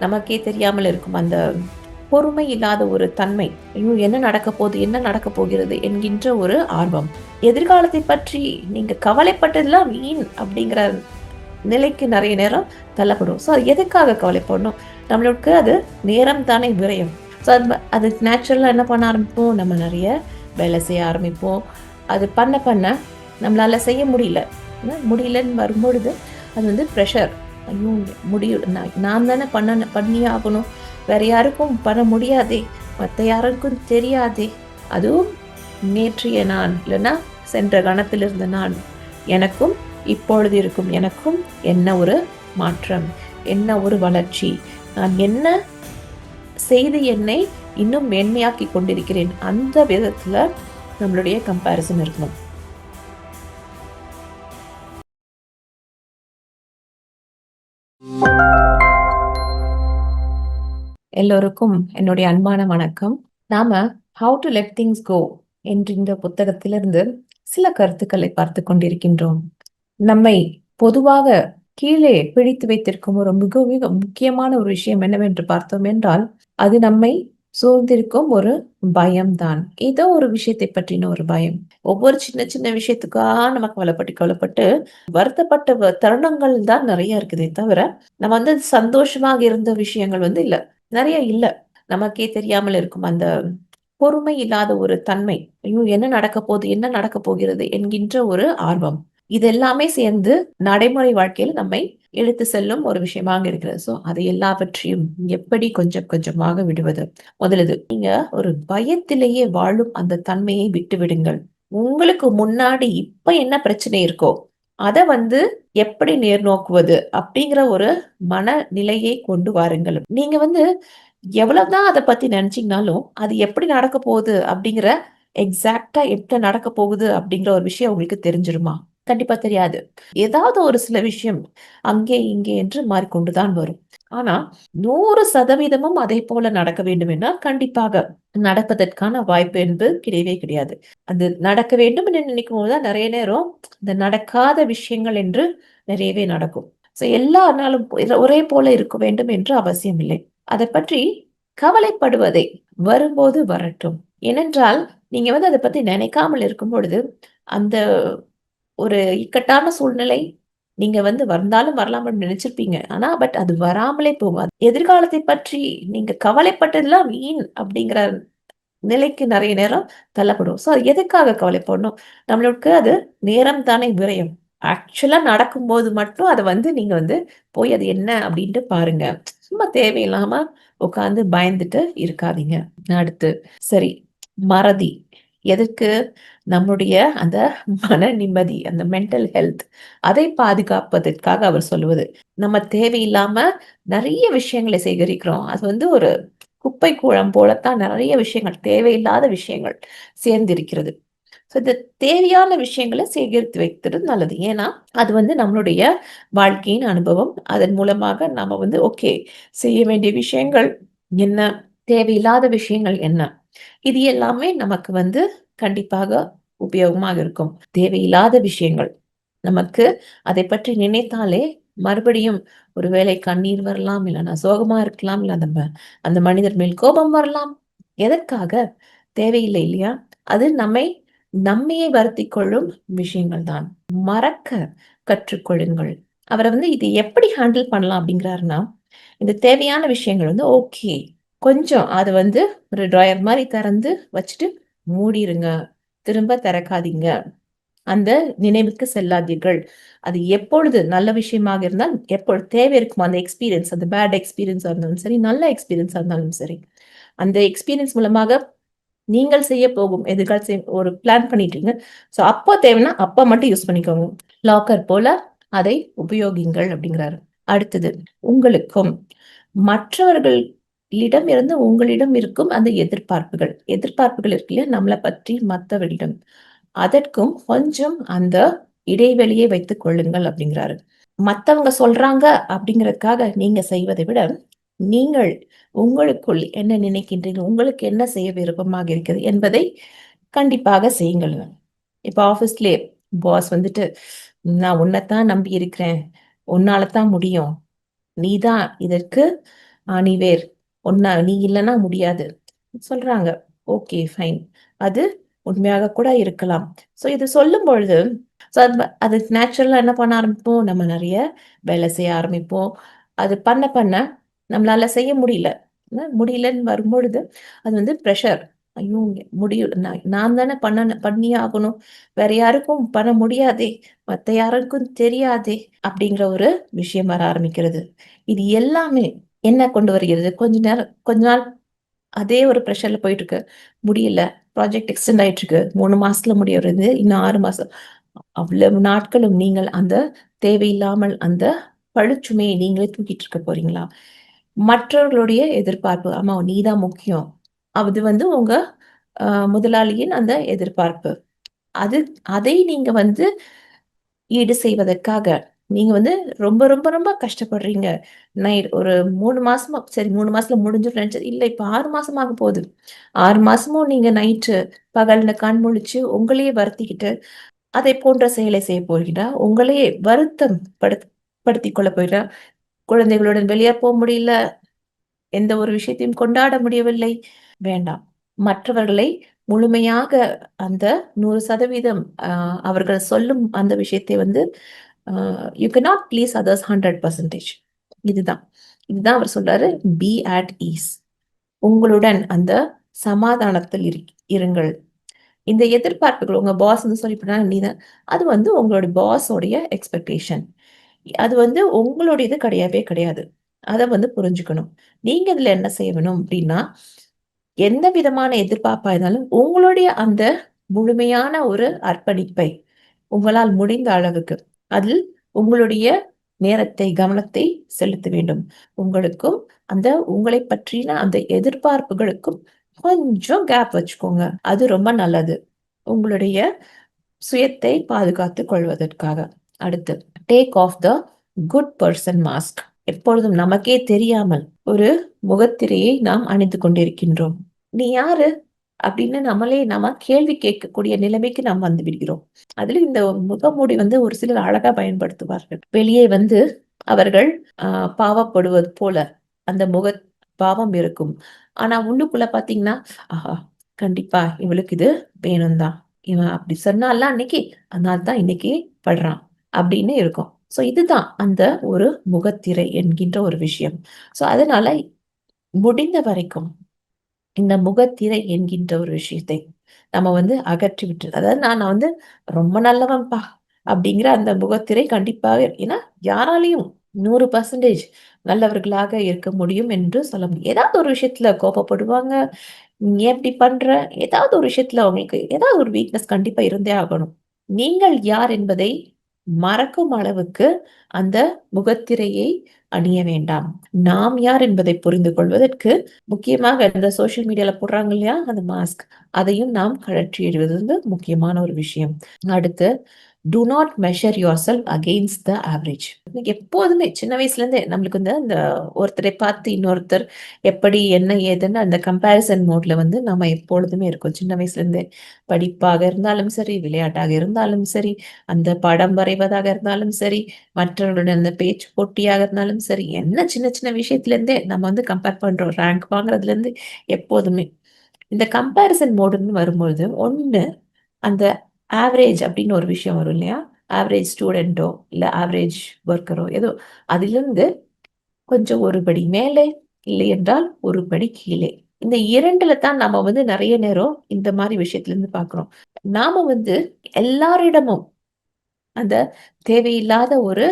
நமக்கே தெரியாமல் இருக்கும் அந்த பொறுமை இல்லாத ஒரு தன்மை. ஐயோ, என்ன நடக்க போகுது, என்ன நடக்க போகிறது என்கின்ற ஒரு ஆர்வம். எதிர்காலத்தை பற்றி நீங்க கவலைப்பட்டதெல்லாம் வீண் அப்படிங்கிற நிலைக்கு நிறைய நேரம் தள்ளப்படும். ஸோ அது எதுக்காக கவலைப்படணும்? நம்மளுக்கு அது நேரம் தானே விரயம். ஸோ அது நேச்சுரலாக என்ன பண்ண ஆரம்பிப்போம், நம்ம நிறைய வேலை செய்ய ஆரம்பிப்போம். அது பண்ண பண்ண நம்மளால செய்ய முடியல. முடியலன்னு வரும்பொழுது அது வந்து ப்ரெஷர். ஐயோ, முடியும், நான் தானே பண்ணியே ஆகணும், வேற யாருக்கும் பண்ண முடியாதே, மற்ற யாருக்கும் தெரியாதே, அதுவும் நேற்றைய நான் இல்லைன்னா சென்ற கணத்தில் இருந்த நான், எனக்கும் இப்பொழுது இருக்கும் எனக்கும் என்ன ஒரு மாற்றம், என்ன ஒரு வளர்ச்சி, நான் என்ன செய்து என்னை இன்னும் மேன்மையாக்கி கொண்டிருக்கிறேன். அந்த விதத்துல நம்மளுடைய கம்பேரிசன் இருக்கணும். எல்லோருக்கும் என்னுடைய அன்பான வணக்கம். நாம how to let things go என்ற இந்த புத்தகத்திலிருந்து சில கருத்துக்களை பார்த்து கொண்டிருக்கின்றோம். நம்மை பொதுவாக கீழே பிடித்து வைத்திருக்கும் ஒரு மிக மிக முக்கியமான ஒரு விஷயம் என்னவென்று பார்த்தோம் என்றால், அது நம்மை சூழ்ந்திருக்கும் ஒரு பயம்தான். ஏதோ ஒரு விஷயத்தை பற்றின ஒரு பயம். ஒவ்வொரு சின்ன சின்ன விஷயத்துக்காக நம்ம கவலைப்பட்டு வருத்தப்பட்ட தருணங்கள் தான் நிறைய இருக்குதே தவிர, நம்ம வந்து சந்தோஷமாக இருந்த விஷயங்கள் வந்து இல்ல, நிறைய இல்ல. நமக்கே தெரியாமல் இருக்கும் அந்த பொறுமை இல்லாத ஒரு தன்மை. ஐயோ, என்ன நடக்க போகுது, என்ன நடக்க போகிறது என்கின்ற ஒரு ஆர்வம். இது எல்லாமே சேர்ந்து நடைமுறை வாழ்க்கையில் நம்மை இழுத்து செல்லும் ஒரு விஷயமாக இருக்கிறது. சோ அதை எல்லாவற்றையும் எப்படி கொஞ்சம் கொஞ்சமாக விடுவது? முதலது, நீங்க ஒரு பயத்திலேயே வாழும் அந்த தன்மையை விட்டு விடுங்கள். உங்களுக்கு முன்னாடி இப்ப என்ன பிரச்சனை இருக்கோ அத வந்து எப்படி நேர்நோக்குவது அப்படிங்கிற ஒரு மனநிலையை கொண்டு வாருங்கள். நீங்க வந்து எவ்வளவுதான் அதை பத்தி நினைச்சீங்கனாலும் அது எப்படி நடக்க போகுது அப்படிங்கிற எக்ஸாக்டா எப்படி நடக்க போகுது அப்படிங்கிற ஒரு விஷயம் உங்களுக்கு தெரிஞ்சிருமா? கண்டிப்பா தெரியாது. ஏதாவது ஒரு சில விஷயம் அங்கே இங்கே என்று மாறிக்கொண்டுதான் வரும். ஆனா 100% அதை போல நடக்க வேண்டும் என்றால் கண்டிப்பாக நடப்பதற்கான வாய்ப்பு என்பது கிடையவே கிடையாது. அது நடக்க வேண்டும் என்று நினைக்கும் போதுதான் நிறைய நேரம் இந்த நடக்காத விஷயங்கள் என்று நிறையவே நடக்கும். சோ எல்லா நாளும் ஒரே போல இருக்க வேண்டும் என்று அவசியம் இல்லை. அதை பற்றி கவலைப்படுவதை வரும்போது வரட்டும். ஏனென்றால் நீங்க வந்து அதை பத்தி நினைக்காமல் இருக்கும் பொழுது அந்த ஒரு இக்கட்டான சூழ்நிலை நீங்க வந்து வந்தாலும் வரலாம்னு நினைச்சிருப்பீங்க. ஆனா அது வராமலே போகும். எதிர்காலத்தை பற்றி நீங்க கவலைப்பட்டதெல்லாம் வீண் அப்படிங்கிற நிலைக்கு நிறைய நேரம் தள்ளப்படும். சோ அது எதுக்காக கவலைப்படணும்? நம்மளுக்கு அது நேரம் தானே விரயம். ஆக்சுவலா நடக்கும்போது மட்டும் அத வந்து நீங்க வந்து போய் அது என்ன அப்படின்ட்டு பாருங்க. சும்மா தேவையில்லாம உட்கார்ந்து பயந்துட்டு இருக்காதீங்க. அடுத்து, சரி, மறதி. எதற்கு? நம்முடைய அந்த மன நிம்மதி, அந்த மென்டல் ஹெல்த், அதை பாதுகாப்பதற்காக அவர் சொல்லுவது. நம்ம தேவையில்லாம நிறைய விஷயங்களை சேகரிக்கிறோம். அது வந்து ஒரு குப்பை கூளம் போலத்தான் நிறைய விஷயங்கள், தேவையில்லாத விஷயங்கள் சேர்ந்திருக்கிறது. ஸோ இந்த தேவையான விஷயங்களை சேகரித்து வைக்கிறது நல்லது. ஏன்னா அது வந்து நம்மளுடைய வாழ்க்கையின் அனுபவம். அதன் மூலமாக நாம வந்து ஓகே, செய்ய வேண்டிய விஷயங்கள் என்ன, தேவையில்லாத விஷயங்கள் என்ன, இது எல்லாமே நமக்கு வந்து கண்டிப்பாக உபயோகமாக இருக்கும். தேவையில்லாத விஷயங்கள் நமக்கு அதை பற்றி நினைத்தாலே மறுபடியும் ஒருவேளை கண்ணீர் வரலாம், இல்லைன்னா சோகமா இருக்கலாம், இல்ல அந்த மனிதர் மேல் கோபம் வரலாம். எதற்காக? தேவையில்லை இல்லையா? அது நம்மையே வருத்திக் கொள்ளும் விஷயங்கள் தான். மறக்க கற்றுக்கொள்ளுங்கள். அவரை வந்து இது எப்படி ஹேண்டில் பண்ணலாம் அப்படிங்கிறாருன்னா, இந்த தேவையான விஷயங்கள் வந்து ஓகே, கொஞ்சம் அது வந்து ஒரு ட்ராயர் மாதிரி திறந்து வச்சுட்டு மூடிருங்க. திரும்ப திறக்காதீங்க. அந்த நினைவுக்கு செல்லாதீர்கள். அது எப்பொழுது நல்ல விஷயமாக இருந்தால், எப்பொழுது தேவை இருக்குமோ அந்த எக்ஸ்பீரியன்ஸ், அந்த பேட் எக்ஸ்பீரியன்ஸா இருந்தாலும் சரி, நல்ல எக்ஸ்பீரியன்ஸா இருந்தாலும் சரி, அந்த எக்ஸ்பீரியன்ஸ் மூலமாக நீங்கள் செய்ய போகும் எதிர்கால ஒரு பிளான் பண்ணிட்டீங்க. ஸோ அப்போ தேவைன்னா அப்ப மட்டும் யூஸ் பண்ணிக்கோங்க. லாக்கர் போல அதை உபயோகிங்கள் அப்படிங்கிறாரு. அடுத்தது, உங்களுக்கும் மற்றவர்களிடம் இருந்து உங்களிடம் இருக்கும் அந்த எதிர்பார்ப்புகள் இருக்கு இல்லையா, நம்மளை பற்றி மற்றவர்களிடம், அதற்கும் கொஞ்சம் அந்த இடைவெளியை வைத்துக் கொள்ளுங்கள் அப்படிங்கிறாரு. மத்தவங்க சொல்றாங்க அப்படிங்கறதுக்காக நீங்க செய்வதை விட, நீங்கள் உங்களுக்குள் என்ன நினைக்கின்றீர்கள், உங்களுக்கு என்ன செய்ய விருப்பமாக இருக்கிறது என்பதை கண்டிப்பாக செய்யுங்கள். இப்ப ஆபீஸ்லயே பாஸ் வந்துட்டு, நான் உன்னைத்தான் நம்பி இருக்கிறேன், உன்னால தான் முடியும், நீதான் இதற்கு ஆணிவேர், நீ இல்லைன்னா முடியாது சொல்றாங்க. Okay, fine. அது உண்மையாக கூட இருக்கலாம். ஸோ இது சொல்லும் பொழுது ஸோ அது நேச்சுரலா என்ன பண்ண ஆரம்பிப்போம், நம்ம நிறைய வேலை செய்ய ஆரம்பிப்போம். அது பண்ண பண்ண நம்மளால செய்ய முடியல. முடியலன்னு வரும்பொழுது அது வந்து ப்ரெஷர். ஐயோ, முடியல, நான் தானே பண்ணியே ஆகணும், வேற யாருக்கும் பண்ண முடியாதே, மத்த யாருக்கும் தெரியாதே அப்படிங்கிற ஒரு விஷயம் வர ஆரம்பிக்கிறது. இது எல்லாமே என்ன கொண்டு வருகிறது, கொஞ்ச நாள் அதே ஒரு ப்ரெஷர்ல போயிட்டு இருக்கு. முடியல, ப்ராஜெக்ட் எக்ஸ்டெண்ட் ஆயிட்டு இருக்கு, 3 மாசத்துல முடியறது, இன்னும் 6 மாசம். அவ்வளவு நாட்களும் நீங்கள் அந்த தேவையில்லாமல் அந்த பழுச்சுமையை நீங்களே தூக்கிட்டு இருக்க போறீங்களா? மற்றவர்களுடைய எதிர்பார்ப்பு, ஆமா நீதான் முக்கியம், அது வந்து உங்க முதலாளியின் அந்த எதிர்பார்ப்பு. அது அதை நீங்க வந்து ஈடு செய்வதற்காக நீங்க வந்து ரொம்ப ரொம்ப ரொம்ப கஷ்டப்படுறீங்க. நைட் ஒரு 3 மாசமா, சரி 3 மாசத்துல முடிஞ்சிடும் நினைச்சது, இல்ல இப்ப 6 மாசம் ஆக போகுது. 6 மாசமும் நீங்க நைட்டு பகல்ல கண் முழிச்சு உங்களையே வருத்திக்கிட்டு அதை போன்ற செயலை செய்ய போகிறா, உங்களையே வருத்தம் படுத்திக் கொள்ள போகிறா. குழந்தைகளுடன் வெளியே போக முடியல, எந்த ஒரு விஷயத்தையும் கொண்டாட முடியவில்லை. வேண்டாம். மற்றவர்களை முழுமையாக அந்த 100% அவர்கள் சொல்லும் அந்த விஷயத்தை வந்து யூ cannot ப்ளீஸ் அதர்ஸ் 100%. இதுதான் இதுதான் அவர் சொல்றாரு, பி அட் ஈஸ். உங்களுடன் அந்த சமாதானத்தில் இருங்கள். இந்த எதிர்பார்ப்புகள் உங்க பாஸ் வந்து சொல்லிவிட்டா நீதான், அது வந்து உங்களோட பாஸோடைய எக்ஸ்பெக்டேஷன். அது வந்து உங்களுடையது கிடையவே கிடையாது. அதை வந்து புரிஞ்சுக்கணும். நீங்க இதுல என்ன செய்யணும் அப்படின்னா, எந்த விதமான எதிர்பார்ப்பா இருந்தாலும் உங்களுடைய அந்த முழுமையான ஒரு அர்ப்பணிப்பை உங்களால் முடிந்த அளவுக்கு அதில் உங்களுடைய நேரத்தை, கவனத்தை செலுத்த வேண்டும். உங்களுக்கும் அந்த உங்களை பற்றின அந்த எதிர்பார்ப்புகளுக்கும் கொஞ்சம் கேப் வச்சுக்கோங்க. அது ரொம்ப நல்லது, உங்களுடைய சுயத்தை பாதுகாத்துக் கொள்வதற்காக. அடுத்து, take off the good person mask. எப்பொழுதும் நமக்கே தெரியாமல் ஒரு முகத்திரையை நாம் அணிந்து கொண்டிருக்கின்றோம். நீ யாரு அப்படின்னு நம்ம கேள்வி கேட்கக்கூடிய நிலைமைக்கு நாம் வந்து விடுகிறோம். அதுல இந்த முகமூடி வந்து ஒரு சிலர் அழகா பயன்படுத்துவார்கள். வெளியே வந்து அவர்கள் பாவப்படுவது போல அந்த முக பாவம் இருக்கும். ஆனா உள்ளுக்குள்ள பாத்தீங்கன்னா, ஆஹா, கண்டிப்பா இவளுக்கு இது வேணும் தான், இவன் அப்படி சொன்னால அன்னைக்கு, அதனால தான் இன்னைக்கு படுறான் அப்படின்னு இருக்கும். சோ இதுதான் அந்த ஒரு முகத்திரை என்கின்ற ஒரு விஷயம். சோ அதனால முடிந்த வரைக்கும் இந்த முகத்திரை என்கின்ற ஒரு விஷயத்தை நம்ம வந்து அகற்றி விட்டு, அதாவது நான் வந்து ரொம்ப நல்லவன்பா அப்படிங்கிற அந்த முகத்திரை கண்டிப்பாக, ஏன்னா யாராலையும் 100% நல்லவர்களாக இருக்க முடியும் என்று சொல்ல முடியும். ஏதாவது ஒரு விஷயத்துல கோபப்படுவாங்க, நீ எப்படி பண்ற, ஏதாவது ஒரு விஷயத்துல அவங்களுக்கு ஏதாவது ஒரு வீக்னஸ் கண்டிப்பா இருந்தே ஆகணும். நீங்கள் யார் என்பதை மறக்கும் அளவுக்கு அந்த முகத்திரையை அணிய வேண்டாம். நாம் யார் என்பதை புரிந்து கொள்வதற்கு முக்கியமாக இந்த சோசியல் மீடியால போடுறாங்க இல்லையா அந்த மாஸ்க், அதையும் நாம் கழற்றிடுவது வந்து முக்கியமான ஒரு விஷயம். அடுத்து, to not measure your self against the average. எப்போதுமே சின்ன வயசுல இருந்தே நம்மளுக்கு வந்து இந்த ஒருத்தரை பார்த்து இன்னொருத்தர் எப்படி என்ன ஏதுன்னு அந்த கம்பேரிசன் மோட்ல வந்து நம்ம எப்பொழுதுமே இருக்கோம். சின்ன வயசுல இருந்தே படிப்பாக இருந்தாலும் சரி, விளையாட்டாக இருந்தாலும் சரி, அந்த படம் வரைவதாக இருந்தாலும் சரி, மற்றவர்களுடன் அந்த பேச்சு போட்டியாக இருந்தாலும் சரி, என்ன சின்ன சின்ன விஷயத்துல இருந்தே நம்ம வந்து கம்பேர் பண்றோம். ரேங்க் வாங்குறதுல இருந்து எப்போதுமே இந்த கம்பேரிசன் மோடுன்னு வரும்பொழுது, ஒண்ணு அந்த ஆவரேஜ் அப்படின்னு ஒரு விஷயம் வரும் இல்லையா? ஆவரேஜ் ஸ்டூடெண்ட்டோ, இல்ல ஆவரேஜ் ஒர்க்கரோ ஏதோ, அதிலிருந்து கொஞ்சம் ஒரு படி மேலே, இல்லை என்றால் ஒரு படி கீழே. இந்த 2ல தான் நம்ம வந்து நெறைய நேரம் இந்த மாரி விஷயத்துல இருந்து பார்க்கிறோம். நாம வந்து எல்லாரிடமும் அந்த தேவையில்லாத ஒரு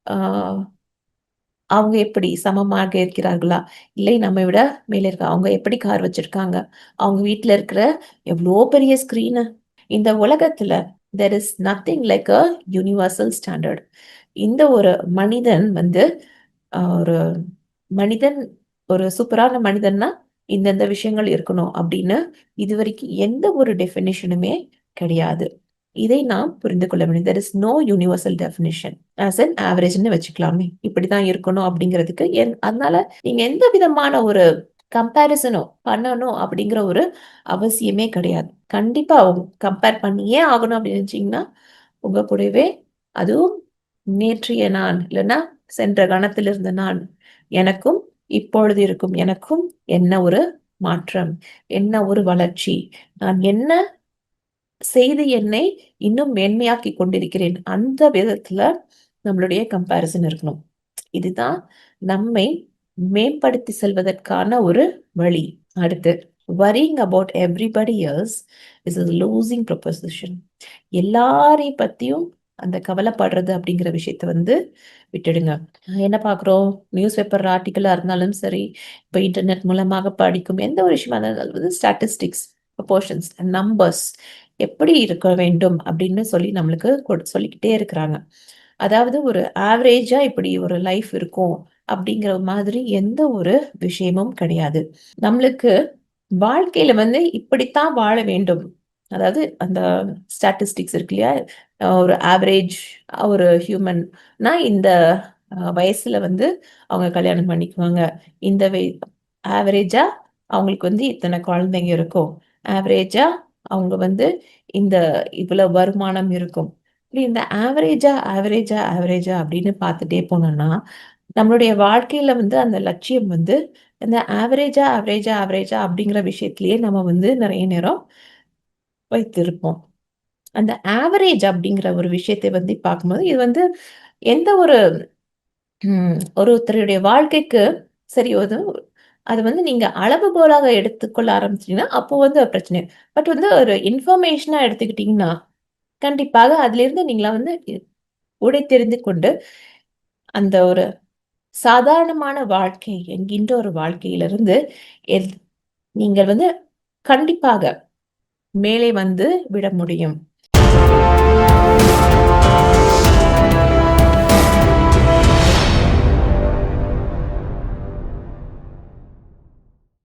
ஆ அவங்க எப்படி சமமாக இருக்கிறார்களா? இல்லை நம்மை விட மேலே அவங்க எப்படி கார் வச்சிருக்காங்க? அவங்க வீட்ல இருக்கிற எவ்ளோ பெரிய ஸ்க்ரீனு? இந்த உலகத்துல there is nothing like a universal standard. இந்த ஒரு மனிதன் வந்து ஒரு மனிதன் ஒரு சூப்பரான மனிதன்னா இந்தந்த விஷயங்கள் இருக்கணும் அப்படின்னு இதுவரைக்கும் எந்த ஒரு டெஃபினிஷனுமே கிடையாது. இதை நாம் புரிந்து கொள்ள வேண்டும். There is no universal definition as an ஆவரேஜ்ன்னு வச்சுக்கலாமே. இப்படிதான் இருக்கணும் அப்படிங்கிறதுக்கு அதனால நீங்க எந்த விதமான ஒரு கம்பேரிசனும் பண்ணணும் அப்படிங்கிற ஒரு அவசியமே கிடையாது. கண்டிப்பா கம்பேர் பண்ணியே ஆகணும் அப்படின்னு நினைச்சீங்கன்னா, உங்க கூடவே அதுவும் நேற்றைய நான் இல்லைன்னா சென்ற கணத்தில் இருந்த நான், எனக்கும் இப்பொழுது இருக்கும் எனக்கும் என்ன ஒரு மாற்றம், என்ன ஒரு வளர்ச்சி, நான் என்ன செய்து என்னை இன்னும் மேன்மையாக்கி கொண்டிருக்கிறேன். அந்த விதத்துல நம்மளுடைய கம்பேரிசன் இருக்கணும். இதுதான் நம்மை மேம்படுத்தி செல்வதற்கான ஒரு வழி. அடுத்து, worrying about everybody else is a losing proposition. எல்லாரையும் பத்தியும் அந்த கவலைப்படுறது அப்படிங்கிற விஷயத்த விட்டுடுங்க. என்ன பார்க்குறோம்? நியூஸ் பேப்பர் ஆர்டிக்கிளா இருந்தாலும் சரி, இப்போ இன்டர்நெட் மூலமாக படிக்கும் எந்த ஒரு விஷயமா இருந்தாலும் ஸ்டாட்டிஸ்டிக்ஸ், ப்ரொபோர்ஷன்ஸ், நம்பர்ஸ் எப்படி இருக்க வேண்டும் அப்படின்னு சொல்லி நம்மளுக்கு சொல்லிக்கிட்டே இருக்கிறாங்க. அதாவது ஒரு ஆவரேஜா இப்படி ஒரு லைஃப் இருக்கும் அப்படிங்கிற மாதிரி எந்த ஒரு விஷயமும் கிடையாது. நம்மளுக்கு வாழ்க்கையில இப்படித்தான் வாழ வேண்டும். அதாவது அந்த ஸ்டாட்டிஸ்டிக்ஸ் இருக்கு இல்லையா? ஒரு ஆவரேஜ் ஒரு ஹியூமன்னா இந்த வயசுல அவங்க கல்யாணம் பண்ணிக்குவாங்க. இந்த ஆவரேஜா அவங்களுக்கு இத்தனை குழந்தைங்க இருக்கும். ஆவரேஜா அவங்க இந்த இவ்வளவு வருமானம் இருக்கும். இப்படி இந்த ஆவரேஜா, ஆவரேஜா, ஆவரேஜா அப்படின்னு பார்த்துட்டே போனோம்னா, நம்மளுடைய வாழ்க்கையில அந்த லட்சியம் இந்த ஆவரேஜா, ஆவரேஜா, ஆவரேஜா அப்படிங்கிற விஷயத்திலேயே நம்ம நெறைய நேரம் வைத்திருப்போம். அந்த ஆவரேஜ் அப்படிங்கிற ஒரு விஷயத்தை பார்க்கும்போது, இது எந்த ஒரு ஒருத்தருடைய வாழ்க்கைக்கு சரி அது நீங்க அளவுகோலாக எடுத்துக்கொள்ள ஆரம்பிச்சீங்கன்னா, அப்போ பிரச்சனை. பட் ஒரு இன்ஃபர்மேஷனா எடுத்துக்கிட்டீங்கன்னா, கண்டிப்பாக அதிலிருந்து நீங்களா உடைத்தெரிந்து கொண்டு, அந்த ஒரு சாதாரணமான வாழ்க்கை என்கின்ற ஒரு வாழ்க்கையிலிருந்து எல் நீங்கள் கண்டிப்பாக மேலே விட முடியும்.